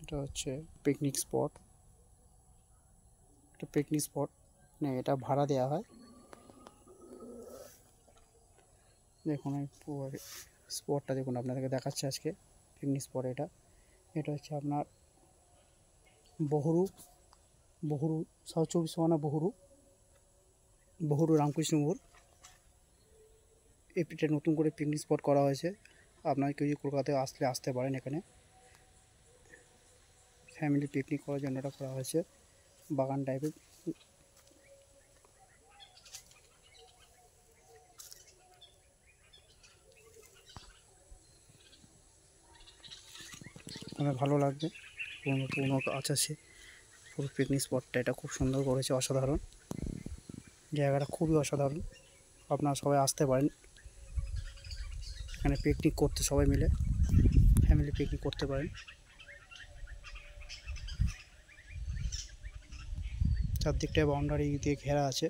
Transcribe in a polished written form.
এটা হচ্ছে picnic spot. এটা পিকনিক স্পট না, এটা ভাড়া দেওয়া হয়। দেখুন এই স্পটটা দেখুন, আপনাদেরকে দেখাচ্ছে আজকে পিকনিক স্পট। এটা এটা হচ্ছে আপনার বহুরু বহুরু সাউথ চব্বিশ পরগনা বহুরু রামকৃষ্ণ মোড়। এটা নতুন করে পিকনিক স্পট করা হয়েছে। আপনারা কেউ যদি কলকাতায় আসতে পারেন, এখানে ফ্যামিলি পিকনিক করার জন্য এটা করা হয়েছে, বাগান টাইপের। অনেক ভালো লাগবে, পুরনো আছে পুরো পিকনিক স্পটটা। এটা খুব সুন্দর করেছে, অসাধারণ জায়গাটা, খুবই অসাধারণ। আপনারা সবাই আসতে পারেন এখানে পিকনিক করতে, সবাই মিলে ফ্যামিলি পিকনিক করতে পারেন। চারদিকটায় বাউন্ডারি দিয়ে ঘেরা আছে।